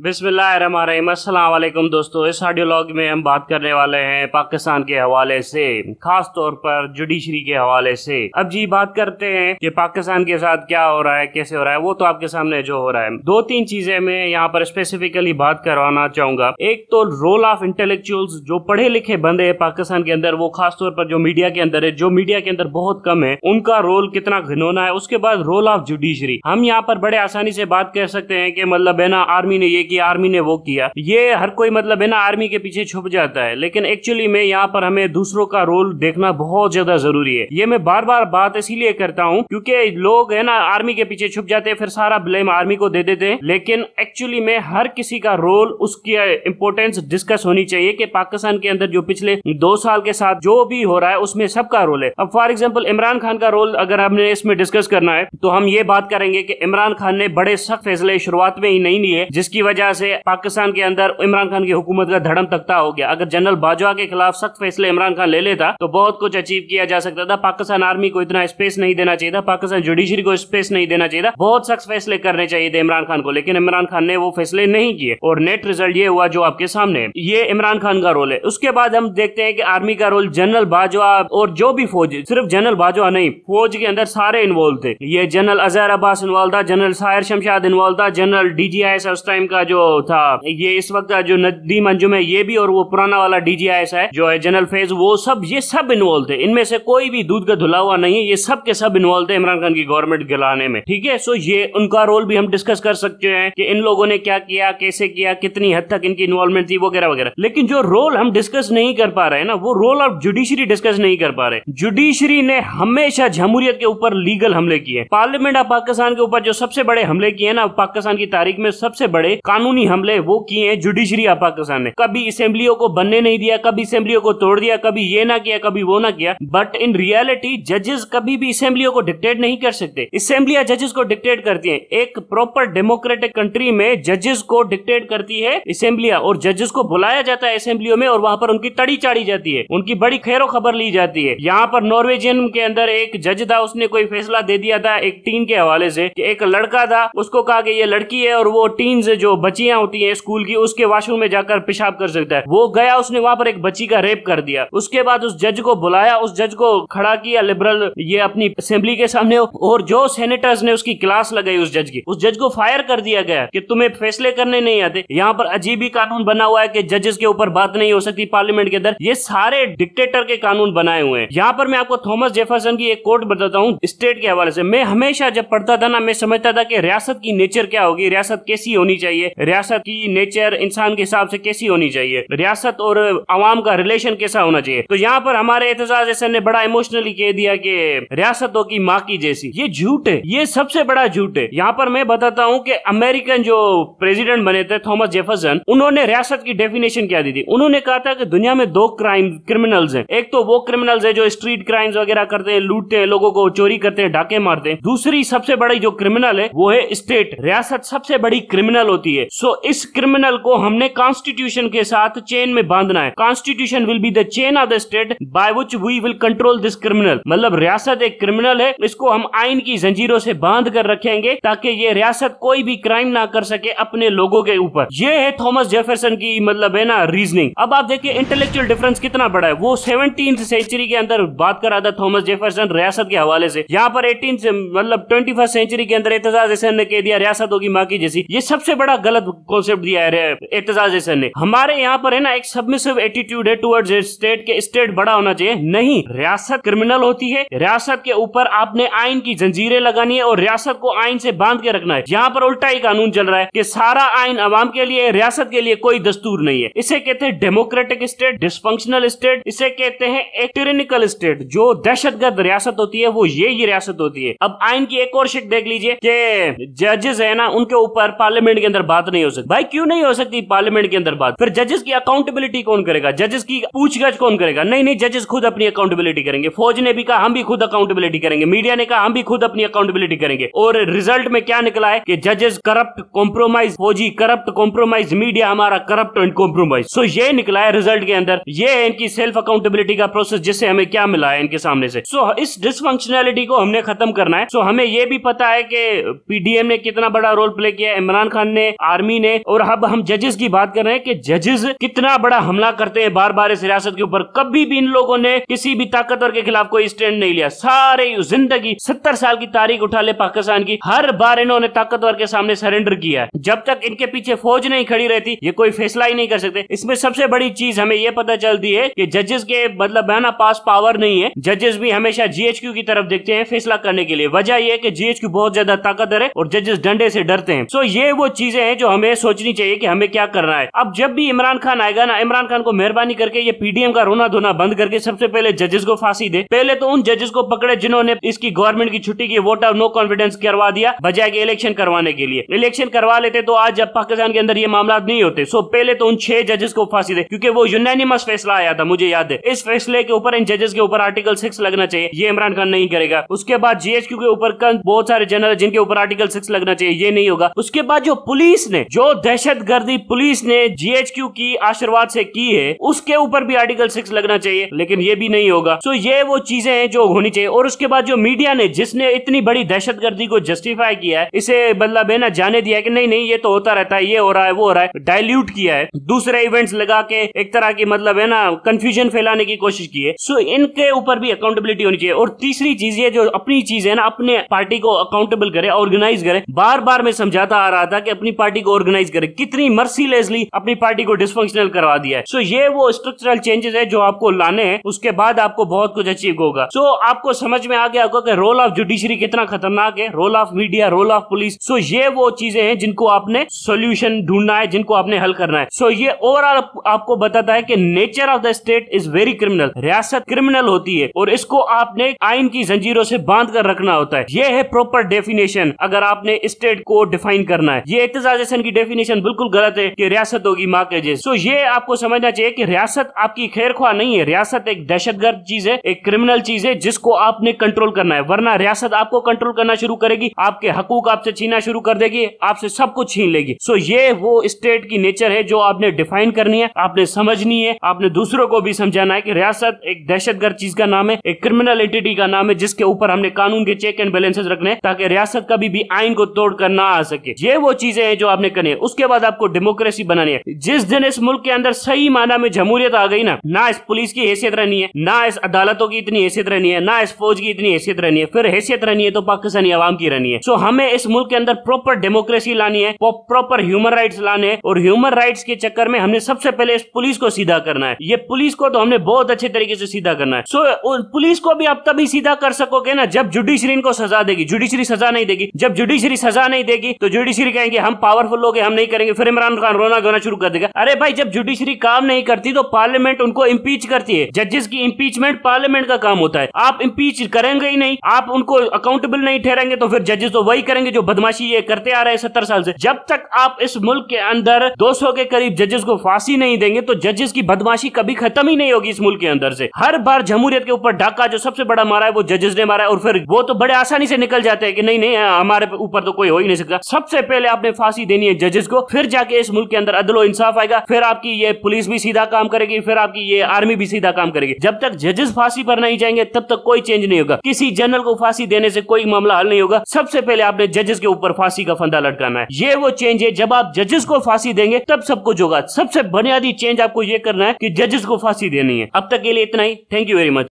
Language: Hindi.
बिस्मिल्लाहिर्रहमानिर्रहीम। अस्सलाम वालेकुम दोस्तों, इस ऑडियो लॉग में हम बात करने वाले हैं पाकिस्तान के हवाले से, खास तौर पर जुडिशरी के हवाले से। अब जी बात करते हैं कि पाकिस्तान के साथ क्या हो रहा है, कैसे हो रहा है। वो तो आपके सामने जो हो रहा है, दो तीन चीजें मैं यहाँ पर स्पेसिफिकली बात करवाना चाहूंगा। एक तो रोल ऑफ इंटेलेक्चुअल्स, जो पढ़े लिखे बंदे हैं पाकिस्तान के अंदर, वो खास तौर पर जो मीडिया के अंदर है, जो मीडिया के अंदर बहुत कम है, उनका रोल कितना घिनौना है। उसके बाद रोल ऑफ जुडिशरी, हम यहाँ पर बड़े आसानी से बात कर सकते हैं कि मतलब है ना, आर्मी ने ये किया, आर्मी ने वो किया। ये हर कोई मतलब है ना आर्मी के पीछे छुप जाता है, लेकिन एक्चुअली में यहाँ पर हमें दूसरों का रोल देखना बहुत ज्यादा जरूरी है। ये मैं बार बार बात इसीलिए करता हूँ क्योंकि लोग है ना आर्मी के पीछे छुप जाते हैं, फिर सारा ब्लेम आर्मी को दे देते हैं। लेकिन एक्चुअली में हर किसी का रोल, उसकी इंपोर्टेंस डिस्कस होनी चाहिए कि पाकिस्तान के अंदर जो पिछले 2 साल के साथ जो भी हो रहा है उसमें सबका रोल है। अब फॉर एग्जाम्पल इमरान खान का रोल अगर हमने इसमें डिस्कस करना है तो हम ये बात करेंगे कि इमरान खान ने बड़े सख्त फैसले शुरुआत में ही नहीं लिए, जिसकी वजह से पाकिस्तान के अंदर इमरान खान की हुकूमत का धड़म तख्ता हो गया। अगर जनरल बाजवा के खिलाफ सख्त फैसले इमरान खान ले लेता तो बहुत कुछ अचीव किया जा सकता था। पाकिस्तान आर्मी को इतना स्पेस नहीं देना चाहिए था, पाकिस्तान जुडिशरी को स्पेस नहीं देना चाहिए था, बहुत सख्त फैसले करने चाहिए थे इमरान खान को, लेकिन इमरान खान ने वो फैसले नहीं किए और नेट रिजल्ट ये हुआ जो आपके सामने है। ये इमरान खान का रोल है। उसके बाद हम देखते हैं कि आर्मी का रोल, जनरल बाजवा और जो भी फौज, सिर्फ जनरल बाजवा नहीं, फौज के अंदर सारे इन्वॉल्व थे। ये जनरल अजहर अब्बास इन्वॉल्व था, जनरल साहिर शमशाद इन्वॉल्व था, जनरल DGIS उस टाइम का जो था, ये इस वक्त जो नदीम अंजुम है ये भी, और वो पुराना वाला DGIS है जो है जनरल फैज, वो सब, ये सब इन्वॉल्व थे। इनमें से कोई भी दूध का धुला हुआ नहीं है, ये सब के सब इन्वॉल्व थे इमरान खान की गवर्नमेंट गिराने में। ठीक है, सो ये उनका रोल भी हम डिस्कस कर सकते हैं कि इन लोगों ने क्या किया, कैसे किया, कितनी हद तक इनकी इन्वॉल्वमेंट थी वगैरह वगैरह। लेकिन जो रोल हम डिस्कस नहीं कर पा रहे हैं ना, वो रोल ऑफ जुडिशरी डिस्कस नहीं कर पा रहे। जुडिशरी ने हमेशा जमहूरियत के ऊपर लीगल हमले किए। पार्लियामेंट ऑफ पाकिस्तान के ऊपर जो सबसे बड़े हमले किए ना पाकिस्तान की तारीख में, सबसे बड़े कानूनी हमले वो किए हैं जुडिशरी ऑफ पाकिस्तान ने। कभी असेंबलियों को बनने नहीं दिया, कभी असेंबलियों को तोड़ दिया, कभी ये ना किया, कभी वो ना किया। बट इन रियलिटी जजेस कभी भी असेंबलियों को डिक्टेट नहीं कर सकते, असेंबलियां जजेस को डिक्टेट करती हैं। एक प्रॉपर डेमोक्रेटिक कंट्री में जजेस को डिक्टेट करती है असेंबलियां, और जजेस को बुलाया जाता है असेंबलियों में और वहां पर उनकी तड़ी चाड़ी जाती है, उनकी बड़ी खैरो खबर ली जाती है। यहाँ पर नॉर्वेजियन के अंदर एक जज था, उसने कोई फैसला दे दिया था एक टीन के हवाले से कि एक लड़का था, उसको कहा कि ये लड़की है और वो टीन से जो बच्चियां होती हैं स्कूल की, उसके वॉशरूम में जाकर पेशाब कर सकता है। वो गया, उसने वहां पर एक बच्ची का रेप कर दिया। उसके बाद उस जज को बुलाया, उस जज को खड़ा किया लिबरल ये अपनी असेंबली के सामने, और जो सेनेटर्स ने उसकी क्लास लगाई उस जज की, उस जज को फायर कर दिया गया कि तुम्हें फैसले करने नहीं आते। यहाँ पर अजीब ही कानून बना हुआ है कि जजेस के ऊपर बात नहीं हो सकती पार्लियामेंट के अंदर। ये सारे डिक्टेटर के कानून बनाए हुए हैं। यहाँ पर मैं आपको थॉमस जेफरसन की एक कोट बताता हूँ स्टेट के हवाले से। मैं हमेशा जब पढ़ता था ना, मैं समझता था कि रियासत की नेचर क्या होगी, रियासत कैसी होनी चाहिए, रियासत की नेचर इंसान के हिसाब से कैसी होनी चाहिए, रियासत और अवाम का रिलेशन कैसा होना चाहिए। तो यहाँ पर हमारे एतजाज हसन ने बड़ा इमोशनली कह दिया कि रियासतों की माँ की जैसी। ये झूठ है, ये सबसे बड़ा झूठ है। यहाँ पर मैं बताता हूँ कि अमेरिकन जो प्रेसिडेंट बने थे थॉमस जेफरसन, उन्होंने रियासत की डेफिनेशन क्या दी थी। उन्होंने कहा था कि दुनिया में 2 क्रिमिनल्स हैं। एक तो वो क्रिमिनल्स है जो स्ट्रीट क्राइम्स वगैरह करते हैं, लूटते हैं लोगों को, चोरी करते हैं, डाके मारते हैं। दूसरी सबसे बड़ी जो क्रिमिनल है वो है स्टेट, रियासत सबसे बड़ी क्रिमिनल होती है। सो इस क्रिमिनल को हमने कॉन्स्टिट्यूशन के साथ चेन में बांधना है। Constitution will be the chain of the state by which we will control this criminal. मतलब रियासत एक क्रिमिनल है, इसको हम आइन की जंजीरों से बांध कर रखेंगे ताकि ये रियासत कोई भी क्राइम ना कर सके अपने लोगों के ऊपर। ये है थॉमस जेफरसन की मतलब है ना रीजनिंग। अब आप देखिए इंटेलेक्चुअल डिफरेंस कितना बड़ा है। वो 17th सेंचुरी के अंदर बात कर रहा था थॉमस जेफरसन रियासत के हवाले से। यहाँ पर 18th मतलब 21st सेंचुरी के अंदर एतजाज हसन ने कह दिया रियासत होगी माँ की जैसी। ये सबसे बड़ा गलत कॉन्सेप्ट दिया है एतजाज हसन ने। हमारे यहाँ पर है ना एक सबमिसिव एटीट्यूड है टुवर्ड्स स्टेट के, स्टेट बड़ा होना चाहिए। नहीं, रियासत क्रिमिनल होती है, रियासत के ऊपर आपने आइन की जंजीरें लगानी है और रियासत को आइन से बांध के रखना है। यहाँ पर उल्टा ही कानून चल रहा है कि सारा आइन अवाम के लिए, रियासत के लिए कोई दस्तूर नहीं है। इसे कहते हैं डेमोक्रेटिक स्टेट, डिसफंक्शनल स्टेट, इसे कहते हैं एक टिरेनिकल स्टेट। जो दहशतगर्द रियासत होती है वो ये रियासत होती है। अब आइन की एक और शिक देख लीजिए कि जजेस है ना, उनके ऊपर पार्लियामेंट के अंदर बात नहीं हो सकती। भाई क्यों नहीं हो सकती पार्लियामेंट के अंदर बात? फिर जजेस की अकाउंटेबिलिटी कौन करेगा? जजेस की पूछगछ कौन करेगा? नहीं, जजेस खुद अपनी अकाउंटेबिलिटी करेंगे। फौज ने भी कहा हम भी खुद अकाउंटेबिलिटी करेंगे, मीडिया ने कहा हम भी खुद अपनी अकाउंटेबिलिटी करेंगे। और रिजल्ट में क्या निकला है कि जजेस करप्ट, कॉम्प्रोमाइज, फौजी करप्ट, कॉम्प्रोमाइज, मीडिया हमारा करप्ट एंड कॉम्प्रोमाइज। सो ये निकला है रिजल्ट के अंदर। ये है इनकी सेल्फ अकाउंटेबिलिटी का प्रोसेस, जिससे हमें क्या मिला है इनके सामने से। सो इस डिसफंक्शनैलिटी को हमने खत्म करना है। सो हमें यह भी पता है कि पीडीएम ने कितना बड़ा रोल प्ले किया है, इमरान खान ने आर्मी ने, और अब हम जजेस की बात कर रहे हैं कि जजेस कितना बड़ा हमला करते हैं बार बार इस रियासत के ऊपर। कभी भी इन लोगों ने किसी भी ताकतवर के खिलाफ कोई स्टैंड नहीं लिया। सारे जिंदगी 70 साल की तारीख उठा ले पाकिस्तान की, हर बार इन्होंने ताकतवर के सामने सरेंडर किया है। जब तक इनके पीछे फौज नहीं खड़ी रहती ये कोई फैसला ही नहीं कर सकते। इसमें सबसे बड़ी चीज हमें यह पता चलती है कि जजेस के मतलब है ना पास पावर नहीं है। जजेस भी हमेशा जीएचक्यू की तरफ देखते हैं फैसला करने के लिए। वजह यह है कि जीएचक्यू बहुत ज्यादा ताकतवर है और जजेस डंडे से डरते हैं। सो ये वो चीजें हैं जो हमें सोचनी चाहिए कि हमें क्या करना है। अब जब भी इमरान खान आएगा ना, इमरान खान को मेहरबानी करके ये पीडीएम का रोना धोना बंद करके सबसे पहले जजेस को फांसी दे। पहले तो उन जजेस को पकड़े जिन्होंने इसकी गवर्नमेंट की छुट्टी की वोट ऑफ नो कॉन्फिडेंस करवा दिया बजाय के इलेक्शन करवाने के लिए। इलेक्शन करवा लेते तो आज जब पाकिस्तान के अंदर ये मामला नहीं होते। सो पहले तो उन 6 जजेस को फांसी दे, क्योंकि वो यूनानिमस फैसला आया था, मुझे याद है। इस फैसले के ऊपर इन जजेस के ऊपर आर्टिकल 6 लगना चाहिए, ये इमरान खान नहीं करेगा। उसके बाद जीएचक्यू के ऊपर बहुत सारे जनरल जिनके ऊपर आर्टिकल 6 लगना चाहिए, ये नहीं होगा। उसके बाद जो पुलिस ने, जो दहशतगर्दी पुलिस ने जीएचक्यू की आशीर्वाद से की है, उसके ऊपर भी आर्टिकल 6 लगना चाहिए, लेकिन ये भी नहीं होगा। सो ये वो चीजें हैं जो होनी चाहिए। और उसके बाद जो मीडिया ने, जिसने इतनी बड़ी दहशतगर्दी को जस्टिफाई किया है, इसे मतलब है ना जाने दिया कि नहीं नहीं ये तो होता रहता है, ये हो रहा है वो हो रहा है, डाइल्यूट किया है, दूसरे इवेंट्स लगा के एक तरह की मतलब है ना कंफ्यूजन फैलाने की कोशिश की है। सो इनके ऊपर भी अकाउंटेबिलिटी होनी चाहिए। और तीसरी चीज ये जो अपनी चीज है ना, अपने पार्टी को अकाउंटेबल करे, ऑर्गेनाइज करे। बार बार मैं समझाता आ रहा था कि अपनी पार्टी को ऑर्गेनाइज करे, कितनी मर्सीलेसली अपनी पार्टी को डिसफंक्शनल करवा दिया है। सो ये वो स्ट्रक्चरल चेंजेस है जो आपको लाने हैं, उसके बाद आपको बहुत कुछ अचीव होगा। सो आपको समझ में आ गया होगा कि रोल ऑफ जुडिशरी कितना खतरनाक है, role of media, role of police. So ये वो चीजें हैं जिनको आपने सोल्यूशन ढूंढना है, जिनको आपने हल करना है। सो ये ओवरऑल आपको बताता है कि nature of the state is very criminal, रियासत क्रिमिनल होती है और इसको आपने आइन की जंजीरों से बांध कर रखना होता है। ये है प्रॉपर डेफिनेशन अगर आपने स्टेट को डिफाइन करना है। ये एतजाज हसन की डेफिनेशन बिल्कुल गलत है कि रियासत होगी माँ के जैसे। सो ये आपको समझना चाहिए कि रियासत आपकी खैरख्वाह नहीं है, रियासत एक दहशतगर्द चीज है, एक क्रिमिनल चीज है जिसको आपने कंट्रोल करना है। वरना रियासत आपको कंट्रोल करना शुरू करेगी, आपके हकूक आपसे छीनना शुरू कर देगी, आपसे सब कुछ छीन लेगी। सो ये वो स्टेट की नेचर है जो आपने डिफाइन करनी है, आपने समझनी है, आपने दूसरों को भी समझाना है कि रियासत एक दहशतगर्द चीज का नाम है, एक क्रिमिनल एंटिटी का नाम है, जिसके ऊपर हमने कानून के चेक एंड बैलेंसेस रखने ताकि रियासत कभी भी आइन को तोड़ कर ना आ सके। ये वो चीजें हैं जो आपने करनी है। उसके बाद आपको डेमोक्रेसी बनानी है। जिस दिन इस मुल्क के अंदर सही माना में जमहूरियत आ गई ना इस पुलिस की हैसियत रहनी है, ना इस अदालतों की इतनी हैसियत रहनी है, ना इस फौज की इतनी हैसियत रहनी है, फिर हैसियत रहनी है तो पाकिस्तानी आवाम की रहनी है। सो हमें इस मुल्क के अंदर प्रॉपर डेमोक्रेसी लानी है, प्रॉपर ह्यूमन राइट्स लाने हैं, और ह्यूमन राइट्स के चक्कर में हमने सबसे पहले इस पुलिस को सीधा करना है। ये पुलिस को तो हमने बहुत अच्छे तरीके से सीधा करना है। सो पुलिस को भी आप तभी सीधा कर सकोगे ना जब जुडिशरी इनको सजा देगी। जुडिशरी सजा नहीं देगी, जब जुडिशरी सजा नहीं देगी तो जुडिशरी कहेंगे हम पावरफुल लोग हैं, हम नहीं करेंगे, फिर इमरान खान रोना धोना शुरू कर देगा। अरे भाई जब जुडिशरी काम नहीं करती तो पार्लियामेंट उनको इम्पीच करती है। जजेस की इम्पीचमेंट पार्लियामेंट का काम होता है। आप इम्पीच करेंगे ही नहीं, आप उनको अकाउंटेबल नहीं ठहरेंगे तो फिर जजेस तो वही करेंगे जो बदमाशी ये करते आ रहे हैं 70 साल से। जब तक आप इस मुल्क के अंदर 200 के करीब जजेस को फांसी नहीं देंगे तो जजेस की बदमाशी कभी खत्म ही नहीं होगी इस मुल्क के अंदर से। हर बार जमहूरियत के ऊपर डाका जो सबसे बड़ा मारा है वो जजेस ने मारा है, और फिर वो तो बड़े आसानी से निकल जाते हैं कि नहीं नहीं हमारे ऊपर तो कोई हो ही नहीं सकता। सबसे पहले आपने फांसी देनी है जजेस को, फिर जाके इस मुल्क के अंदर अदलो इंसाफ आएगा, फिर आपकी ये पुलिस भी सीधा काम करेगी, फिर आपकी ये आर्मी भी सीधा काम करेगी। जब तक जजेस फांसी पर नहीं जाएंगे तब तक कोई चेंज नहीं होगा। किसी जनरल को फांसी देने से कोई मामला हल नहीं होगा। सबसे पहले आपने जजेस के ऊपर फांसी का फंदा लटकाना है। ये वो चेंज है, जब आप जजेस को फांसी देंगे तब सब कुछ होगा। सबसे बुनियादी चेंज आपको ये करना है कि जजेस को फांसी देनी है। अब तक के लिए इतना ही। Thank you very much.